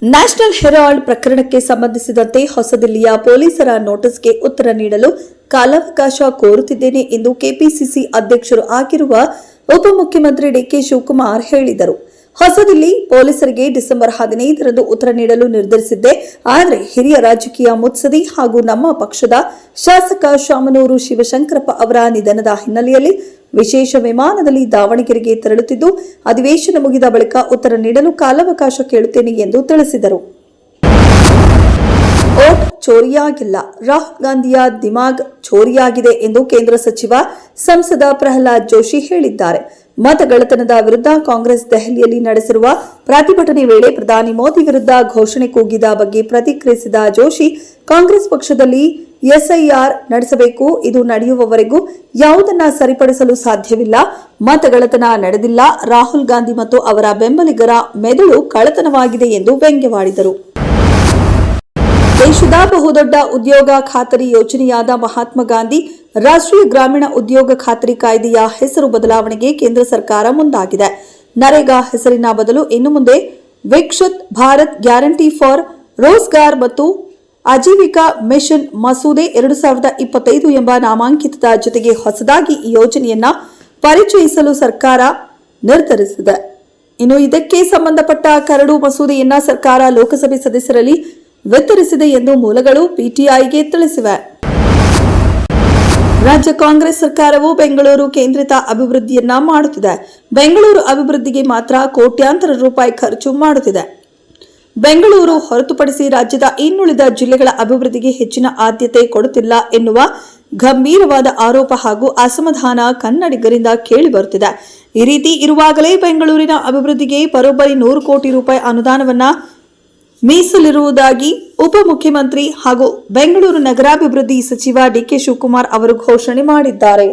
National Herald ಪ್ರಕರಣಕ್ಕೆ ಸಂಬಂಧಿಸಿದಂತೆ ಹೊಸದಿಲ್ಲಿಯ ಪೊಲೀಸರ ನೋಟಿಸ್ಗೆ ಉತ್ತರ ನೀಡಲು ಕಾಲಾವಕಾಶ ಕೋರುತ್ತಿದ್ದೇನೆ ಎಂದು ಕೆಪಿಸಿಸಿ ಅಧ್ಯಕ್ಷರು ಆಗಿರುವ ಉಪಮುಖ್ಯಮಂತ್ರಿ ಡಿಕೆ ಶಿವಕುಮಾರ್ ಹೇಳಿದರು. ಹೊಸದಿಲ್ಲಿ ಪೊಲೀಸರಿಗೆ ಡಿಸೆಂಬರ್ 15ರಂದು ಉತ್ತರ ನೀಡಲು ನಿರ್ಧರಿಸಿದ್ದೆ. ಆದರೆ ಹಿರಿಯ ರಾಜಕೀಯ ಮುತ್ಸದಿ ಹಾಗೂ ನಮ್ಮ ಪಕ್ಷದ ಶಾಸಕ ಶಾಮನೂರು ಶಿವಶಂಕರಪ್ಪ ಅವರ ನಿಧನದ ಹಿನ್ನೆಲೆಯಲ್ಲಿ ವಿಶೇಷ ವಿಮಾನದಲ್ಲಿ ದಾವಣಗೆರೆಗೆ ತೆರಳುತ್ತಿದ್ದು, ಅಧಿವೇಶನ ಮುಗಿದ ಬಳಿಕ ಉತ್ತರ ನೀಡಲು ಕಾಲಾವಕಾಶ ಕೇಳುತ್ತೇನೆ ಎಂದು ತಿಳಿಸಿದರು. ಓಟ್ ಚೋರಿಯಾಗಿಲ್ಲ, ರಾಹುಲ್ ಗಾಂಧಿಯ ದಿಮಾಗ್ ಚೋರಿಯಾಗಿದೆ ಎಂದು ಕೇಂದ್ರ ಸಚಿವ ಸಂಸದ ಪ್ರಹ್ಲಾದ್ ಜೋಶಿ ಹೇಳಿದ್ದಾರೆ. ಮತಗಳ್ಳತನದ ವಿರುದ್ಧ ಕಾಂಗ್ರೆಸ್ ದೆಹಲಿಯಲ್ಲಿ ನಡೆಸಿರುವ ಪ್ರತಿಭಟನೆ ವೇಳೆ ಪ್ರಧಾನಿ ಮೋದಿ ವಿರುದ್ಧ ಘೋಷಣೆ ಕೂಗಿದ ಬಗ್ಗೆ ಪ್ರತಿಕ್ರಿಯಿಸಿದ ಜೋಶಿ, ಕಾಂಗ್ರೆಸ್ ಪಕ್ಷದಲ್ಲಿ ಎಸ್ಐಆರ್ ನಡೆಸಬೇಕು. ಇದು ನಡೆಯುವವರೆಗೂ ಯಾವುದನ್ನ ಸರಿಪಡಿಸಲು ಸಾಧ್ಯವಿಲ್ಲ. ಮತಗಳ್ಳತನ ನಡೆದಿಲ್ಲ. ರಾಹುಲ್ ಗಾಂಧಿ ಮತ್ತು ಅವರ ಬೆಂಬಲಿಗರ ಮೆದುಳು ಕಳ್ಳತನವಾಗಿದೆ ಎಂದು ವ್ಯಂಗ್ಯವಾಡಿದರು. ದೇಶದ ಬಹುದೊಡ್ಡ ಉದ್ಯೋಗ ಖಾತರಿ ಯೋಜನೆಯಾದ ಮಹಾತ್ಮ ಗಾಂಧಿ ರಾಷ್ಟ್ರೀಯ ಗ್ರಾಮೀಣ ಉದ್ಯೋಗ ಖಾತರಿ ಕಾಯ್ದೆಯ ಹೆಸರು ಬದಲಾವಣೆಗೆ ಕೇಂದ್ರ ಸರ್ಕಾರ ಮುಂದಾಗಿದೆ. ನರೇಗಾ ಹೆಸರಿನ ಬದಲು ಇನ್ನು ಮುಂದೆ ವಿಕಸಿತ್ ಭಾರತ್ ಗ್ಯಾರಂಟಿ ಫಾರ್ ರೋಜ್ಗಾರ್ ಮತ್ತು ಆಜೀವಿಕಾ ಮಿಷನ್ ಮಸೂದೆ 2025 ಎಂಬ ನಾಮಾಂಕಿತದ ಜೊತೆಗೆ ಹೊಸದಾಗಿ ಈ ಯೋಜನೆಯನ್ನ ಪರಿಚಯಿಸಲು ಸರ್ಕಾರ ನಿರ್ಧರಿಸಿದೆ. ಇನ್ನು ಇದಕ್ಕೆ ಸಂಬಂಧಪಟ್ಟ ಕರಡು ಮಸೂದೆಯನ್ನ ಸರ್ಕಾರ ಲೋಕಸಭೆ ಸದಸ್ಯರಲ್ಲಿ ವಿತರಿಸಿದೆ ಎಂದು ಮೂಲಗಳು ಪಿಟಿಐಗೆ ತಿಳಿಸಿವೆ. ರಾಜ್ಯ ಕಾಂಗ್ರೆಸ್ ಸರ್ಕಾರವು ಬೆಂಗಳೂರು ಕೇಂದ್ರಿತ ಅಭಿವೃದ್ಧಿಯನ್ನ ಮಾಡುತ್ತಿದೆ. ಬೆಂಗಳೂರು ಅಭಿವೃದ್ಧಿಗೆ ಮಾತ್ರ ಕೋಟ್ಯಾಂತರ ರೂಪಾಯಿ ಖರ್ಚು ಮಾಡುತ್ತಿದೆ. ಬೆಂಗಳೂರು ಹೊರತುಪಡಿಸಿ ರಾಜ್ಯದ ಇನ್ನುಳಿದ ಜಿಲ್ಲೆಗಳ ಅಭಿವೃದ್ಧಿಗೆ ಹೆಚ್ಚಿನ ಆದ್ಯತೆ ಕೊಡುತ್ತಿಲ್ಲ ಎನ್ನುವ ಗಂಭೀರವಾದ ಆರೋಪ ಹಾಗೂ ಅಸಮಾಧಾನ ಕನ್ನಡಿಗರಿಂದ ಕೇಳಿಬರುತ್ತಿದೆ. ಈ ರೀತಿ ಇರುವಾಗಲೇ ಬೆಂಗಳೂರಿನ ಅಭಿವೃದ್ಧಿಗೆ ಬರೋಬ್ಬರಿ 100 ಕೋಟಿ ರೂಪಾಯಿ ಅನುದಾನವನ್ನ ಮೀಸಲಿರುವುದಾಗಿ ಉಪಮುಖ್ಯಮಂತ್ರಿ ಹಾಗೂ ಬೆಂಗಳೂರು ನಗರಾಭಿವೃದ್ಧಿ ಸಚಿವ ಡಿಕೆ ಶಿವಕುಮಾರ್ ಅವರು ಘೋಷಣೆ ಮಾಡಿದ್ದಾರೆ.